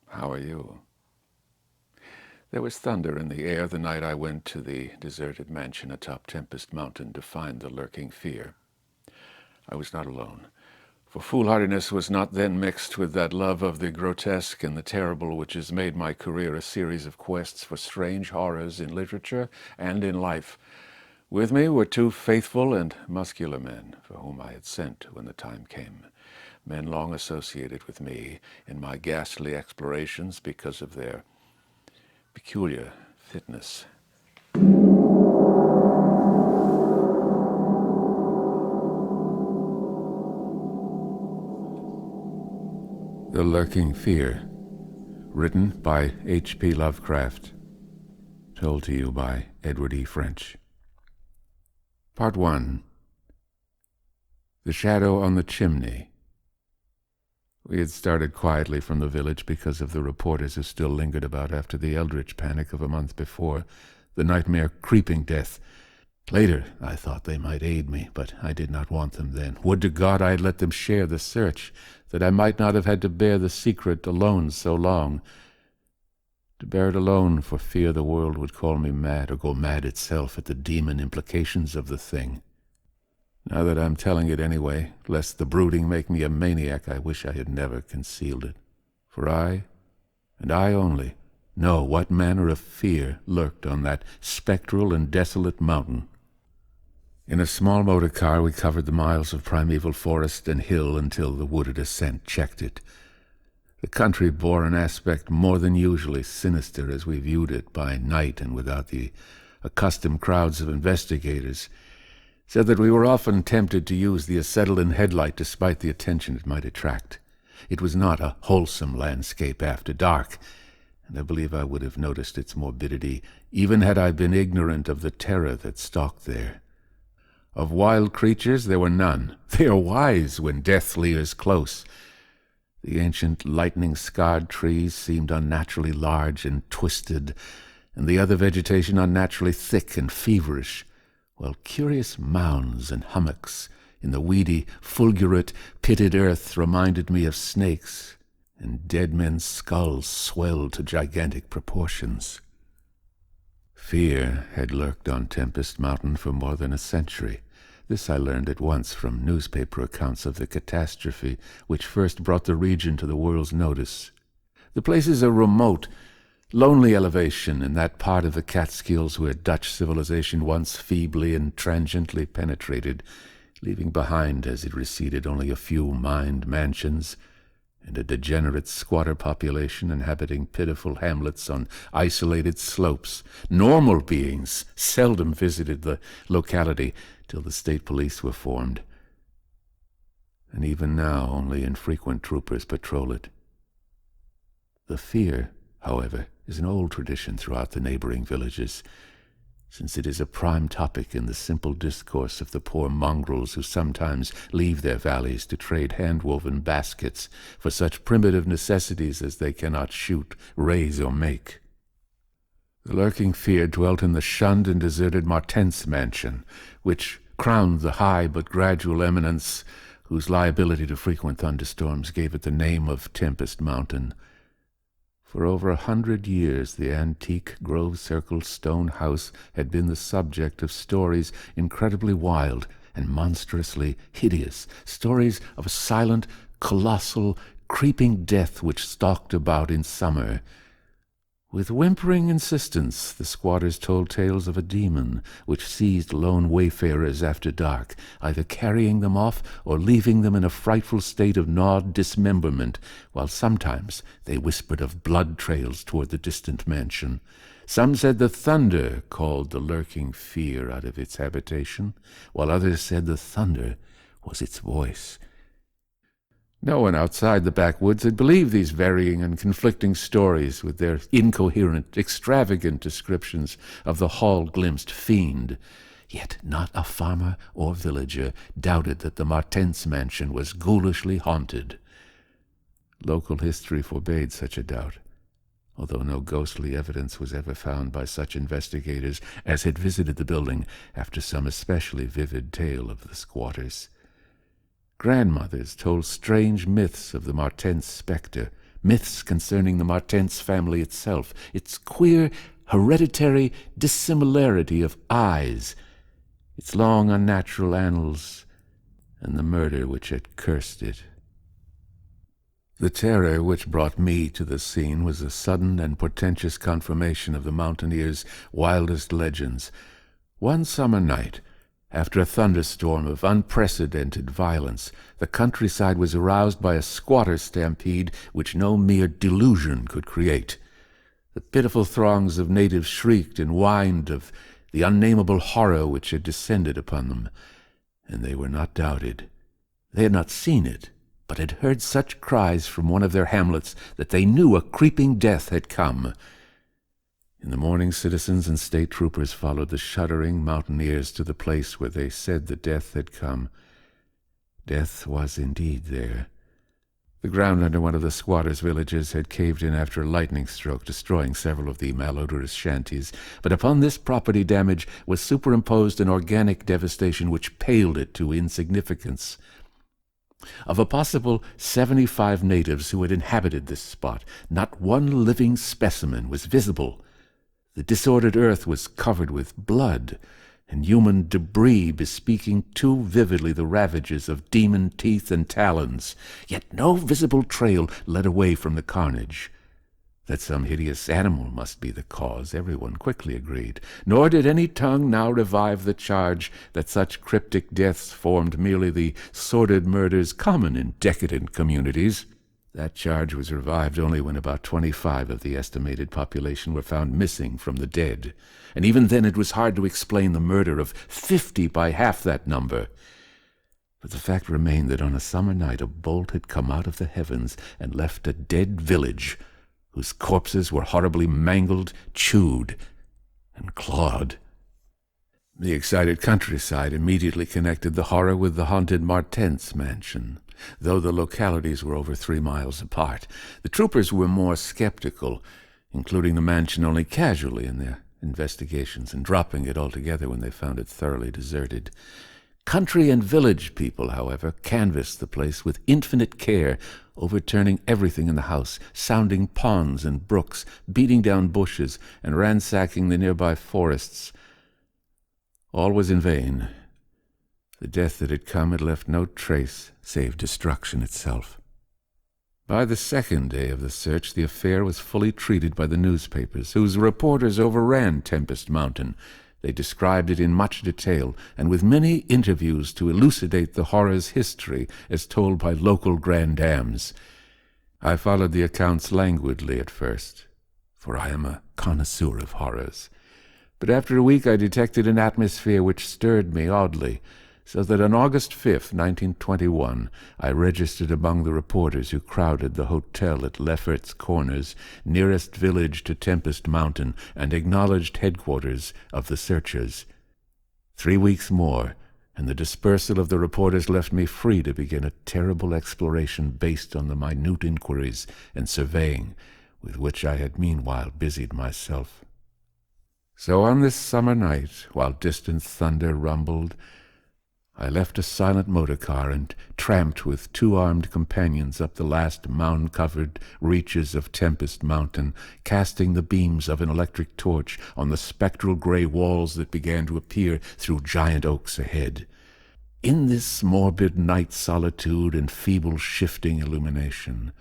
How are you? There was thunder in the air the night I went to the deserted mansion atop Tempest Mountain to find the lurking fear. I was not alone, for foolhardiness was not then mixed with that love of the grotesque and the terrible which has made my career a series of quests for strange horrors in literature and in life. With me were two faithful and muscular men for whom I had sent when the time came, men long associated with me in my ghastly explorations because of their peculiar fitness. The Lurking Fear, written by H.P. Lovecraft, told to you by Edward E. French. Part 1. The Shadow on the Chimney. We had started quietly from the village because of the reporters who still lingered about after the Eldritch panic of a month before, the nightmare creeping death. Later, I thought they might aid me, but I did not want them then. Would to God I had let them share the search, that I might not have had to bear the secret alone so long. To bear it alone for fear the world would call me mad or go mad itself at the demon implications of the thing. Now that I'm telling it anyway, lest the brooding make me a maniac, I wish I had never concealed it. For I, and I only, know what manner of fear lurked on that spectral and desolate mountain. In a small motor car we covered the miles of primeval forest and hill until the wooded ascent checked it. The country bore an aspect more than usually sinister as we viewed it by night and without the accustomed crowds of investigators, so that we were often tempted to use the acetylene headlight despite the attention it might attract. It was not a wholesome landscape after dark, and I believe I would have noticed its morbidity even had I been ignorant of the terror that stalked there. Of wild creatures there were none. They are wise when death leers close. The ancient lightning-scarred trees seemed unnaturally large and twisted, and the other vegetation unnaturally thick and feverish, while curious mounds and hummocks in the weedy, fulgurate, pitted earth reminded me of snakes, and dead men's skulls swelled to gigantic proportions. Fear had lurked on Tempest Mountain for more than a century. This I learned at once from newspaper accounts of the catastrophe which first brought the region to the world's notice. The place is a remote, lonely elevation in that part of the Catskills where Dutch civilization once feebly and transiently penetrated, leaving behind as it receded only a few mined mansions and a degenerate squatter population inhabiting pitiful hamlets on isolated slopes. Normal beings seldom visited the locality till the state police were formed, and even now only infrequent troopers patrol it. The fear, however, is an old tradition throughout the neighboring villages, since it is a prime topic in the simple discourse of the poor mongrels who sometimes leave their valleys to trade hand-woven baskets for such primitive necessities as they cannot shoot, raise, or make. The lurking fear dwelt in the shunned and deserted Martens mansion, which crowned the high but gradual eminence whose liability to frequent thunderstorms gave it the name of Tempest Mountain. For over 100 years the antique grove-circled stone house had been the subject of stories incredibly wild and monstrously hideous, stories of a silent, colossal, creeping death which stalked about in summer. With whimpering insistence, the squatters told tales of a demon which seized lone wayfarers after dark, either carrying them off or leaving them in a frightful state of gnawed dismemberment, while sometimes they whispered of blood trails toward the distant mansion. Some said the thunder called the lurking fear out of its habitation, while others said the thunder was its voice. No one outside the backwoods had believed these varying and conflicting stories with their incoherent, extravagant descriptions of the hall-glimpsed fiend. Yet not a farmer or villager doubted that the Martens mansion was ghoulishly haunted. Local history forbade such a doubt, although no ghostly evidence was ever found by such investigators as had visited the building after some especially vivid tale of the squatters. Grandmothers told strange myths of the Martens spectre, myths concerning the Martens family itself, its queer, hereditary dissimilarity of eyes, its long unnatural annals, and the murder which had cursed it. The terror which brought me to the scene was a sudden and portentous confirmation of the mountaineers' wildest legends. One summer night, after a thunderstorm of unprecedented violence, the countryside was aroused by a squatter stampede which no mere delusion could create. The pitiful throngs of natives shrieked and whined of the unnamable horror which had descended upon them, and they were not doubted. They had not seen it, but had heard such cries from one of their hamlets that they knew a creeping death had come. In the morning, citizens and state troopers followed the shuddering mountaineers to the place where they said the death had come. Death was indeed there. The ground under one of the squatters' villages had caved in after a lightning stroke, destroying several of the malodorous shanties, but upon this property damage was superimposed an organic devastation which paled it to insignificance. Of a possible 75 natives who had inhabited this spot, not one living specimen was visible. The disordered earth was covered with blood, and human debris bespeaking too vividly the ravages of demon teeth and talons, yet no visible trail led away from the carnage. That some hideous animal must be the cause, everyone quickly agreed, nor did any tongue now revive the charge that such cryptic deaths formed merely the sordid murders common in decadent communities. That charge was revived only when about 25 of the estimated population were found missing from the dead, and even then it was hard to explain the murder of 50 by half that number. But the fact remained that on a summer night a bolt had come out of the heavens and left a dead village, whose corpses were horribly mangled, chewed, and clawed. The excited countryside immediately connected the horror with the haunted Martens mansion, though the localities were over 3 miles apart. The troopers were more skeptical, including the mansion only casually in their investigations and dropping it altogether when they found it thoroughly deserted. Country and village people, however, canvassed the place with infinite care, overturning everything in the house, sounding ponds and brooks, beating down bushes, and ransacking the nearby forests. All was in vain. The death that had come had left no trace save destruction itself. By the second day of the search, the affair was fully treated by the newspapers, whose reporters overran Tempest Mountain. They described it in much detail, and with many interviews to elucidate the horror's history as told by local grandames. I followed the accounts languidly at first, for I am a connoisseur of horrors. But after a week I detected an atmosphere which stirred me oddly, so that on August 5th, 1921, I registered among the reporters who crowded the hotel at Lefferts Corners, nearest village to Tempest Mountain, and acknowledged headquarters of the searchers. 3 weeks more, and the dispersal of the reporters left me free to begin a terrible exploration based on the minute inquiries and surveying with which I had meanwhile busied myself. So on this summer night, while distant thunder rumbled, I left a silent motor car and tramped with 2 armed companions up the last mound-covered reaches of Tempest Mountain, casting the beams of an electric torch on the spectral gray walls that began to appear through giant oaks ahead. In this morbid night solitude and feeble shifting illumination,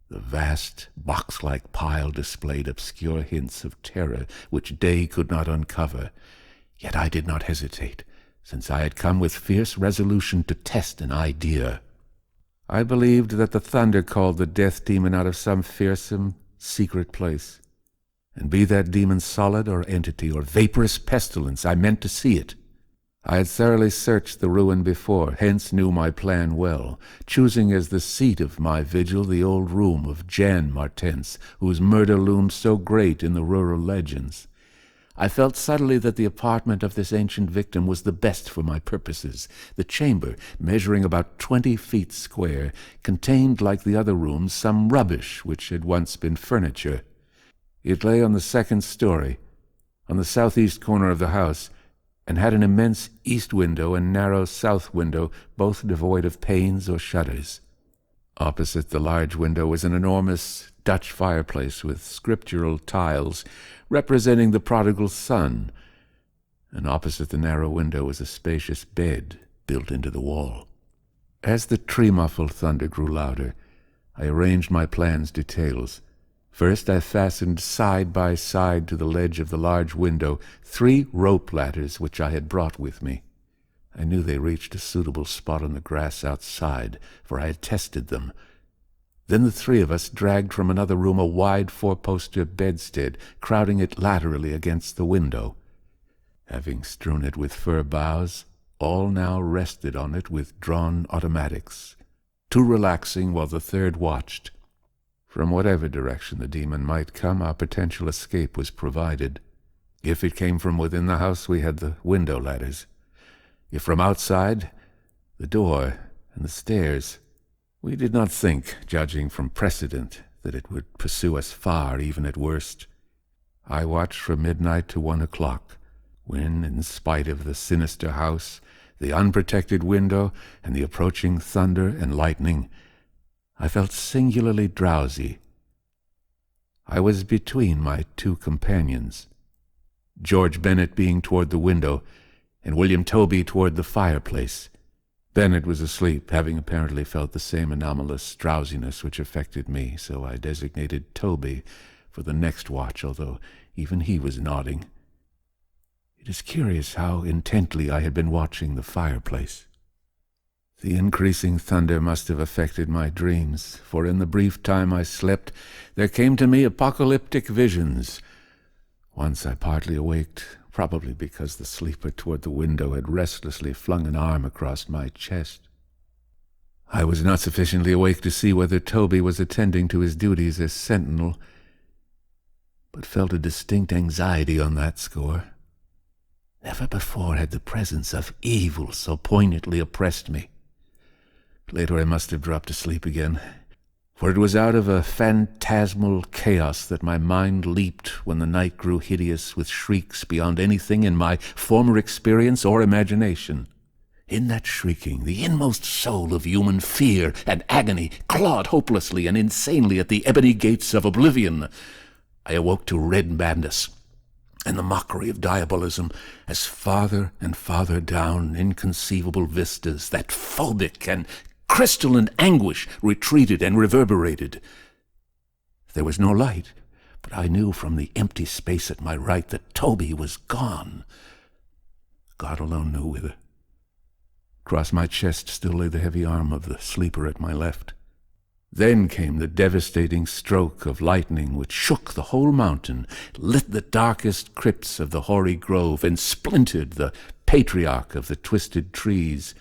the vast box-like pile displayed obscure hints of terror which day could not uncover. Yet I did not hesitate, since I had come with fierce resolution to test an idea. I believed that the thunder called the death demon out of some fearsome, secret place. And be that demon solid or entity or vaporous pestilence, I meant to see it. I had thoroughly searched the ruin before, hence knew my plan well, choosing as the seat of my vigil the old room of Jan Martens, whose murder loomed so great in the rural legends. I felt subtly that the apartment of this ancient victim was the best for my purposes. The chamber, measuring about 20 feet square, contained, like the other rooms, some rubbish which had once been furniture. It lay on the 2nd story, on the southeast corner of the house, and had an immense east window and narrow south window, both devoid of panes or shutters. Opposite the large window was an enormous Dutch fireplace with scriptural tiles representing the prodigal son, and opposite the narrow window was a spacious bed built into the wall. As the tree-muffled thunder grew louder, I arranged my plan's details. First, I fastened side by side to the ledge of the large window 3 rope ladders which I had brought with me. I knew they reached a suitable spot on the grass outside, for I had tested them. Then the 3 of us dragged from another room a wide 4-poster bedstead, crowding it laterally against the window. Having strewn it with fir boughs, all now rested on it with drawn automatics, 2 relaxing while the 3rd watched. From whatever direction the demon might come, our potential escape was provided. If it came from within the house, we had the window ladders. If from outside, the door and the stairs. We did not think, judging from precedent, that it would pursue us far, even at worst. I watched from midnight to 1 o'clock, when, in spite of the sinister house, the unprotected window, and the approaching thunder and lightning, I felt singularly drowsy. I was between my 2 companions, George Bennet being toward the window, and William Toby toward the fireplace. Bennet was asleep, having apparently felt the same anomalous drowsiness which affected me, so I designated Toby for the next watch, although even he was nodding. It is curious how intently I had been watching the fireplace. The increasing thunder must have affected my dreams, for in the brief time I slept, there came to me apocalyptic visions. Once I partly awaked, probably because the sleeper toward the window had restlessly flung an arm across my chest. I was not sufficiently awake to see whether Toby was attending to his duties as sentinel, but felt a distinct anxiety on that score. Never before had the presence of evil so poignantly oppressed me. Later I must have dropped asleep again, for it was out of a phantasmal chaos that my mind leaped when the night grew hideous with shrieks beyond anything in my former experience or imagination. In that shrieking, the inmost soul of human fear and agony clawed hopelessly and insanely at the ebony gates of oblivion. I awoke to red madness and the mockery of diabolism as farther and farther down inconceivable vistas that phobic and crystalline anguish retreated and reverberated. There was no light, but I knew from the empty space at my right that Toby was gone. God alone knew whither. Across my chest still lay the heavy arm of the sleeper at my left. Then came the devastating stroke of lightning which shook the whole mountain, lit the darkest crypts of the hoary grove, and splintered the patriarch of the twisted trees.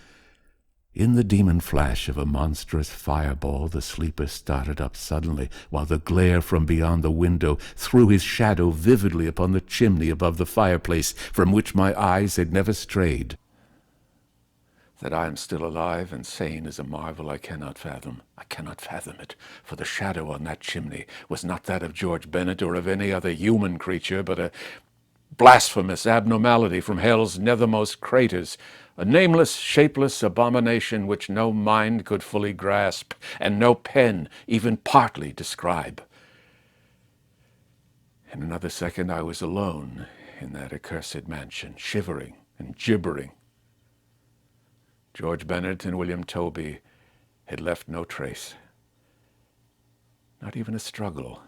In the demon flash of a monstrous fireball, the sleeper started up suddenly, while the glare from beyond the window threw his shadow vividly upon the chimney above the fireplace, from which my eyes had never strayed. That I am still alive and sane is a marvel I cannot fathom. I cannot fathom it, for the shadow on that chimney was not that of George Bennet or of any other human creature, but a blasphemous abnormality from hell's nethermost craters, a nameless, shapeless abomination which no mind could fully grasp, and no pen even partly describe. In another second I was alone in that accursed mansion, shivering and gibbering. George Bennet and William Toby had left no trace, not even a struggle.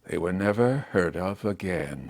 They were never heard of again.